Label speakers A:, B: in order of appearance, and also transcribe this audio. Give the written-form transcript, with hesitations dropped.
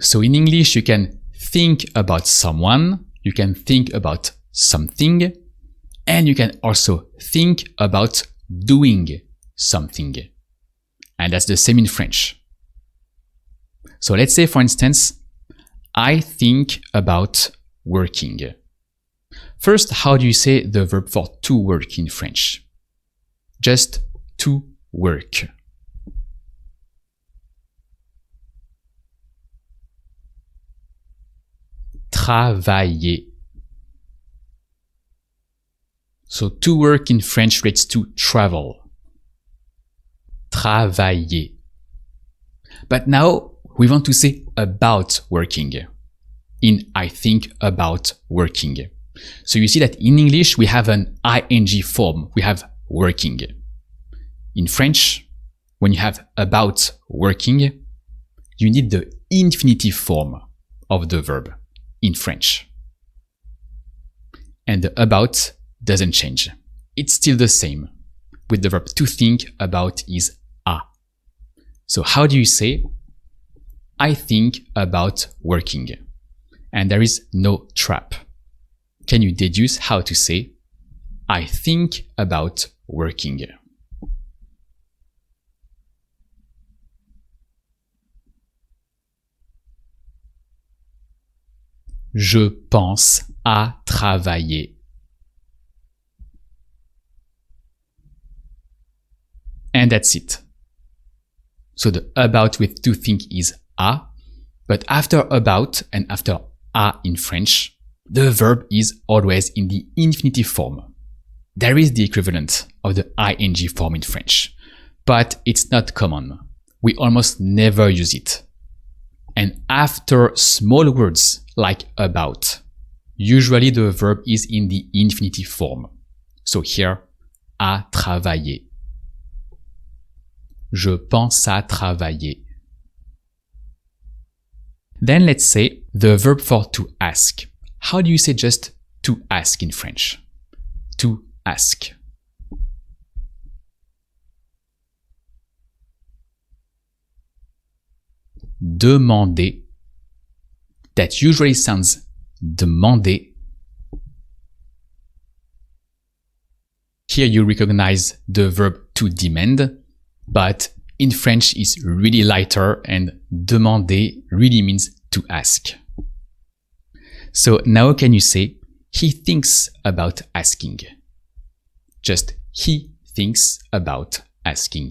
A: So in English, you can think about someone, you can think about something, and you can also think about doing something. And that's the same in French. So let's say, for instance, I think about working. First, how do you say the verb for to work in French? Just to work. Travailler. So to work in French relates to travel. Travailler. But now we want to say about working. In I think about working. So you see that in English we have an ing form. We have working. In French, when you have about working, you need the infinitive form of the verb in French. And the about doesn't change. It's still the same. With the verb to think about is a. So how do you say I think about working? And there is no trap. Can you deduce how to say I think about working? Je pense à travailler. And that's it. So the about with to think is a, but after about and after a in French, the verb is always in the infinitive form. There is the equivalent of the ing form in French, but it's not common. We almost never use it. And after small words like about, usually the verb is in the infinitive form. So here, à travailler. Je pense à travailler. Then let's say the verb for to ask. How do you say just to ask in French? To ask. Demander. That usually sounds demander. Here you recognize the verb to demand, but in French it's really lighter and demander really means to ask. So now can you say he thinks about asking? Just he thinks about asking.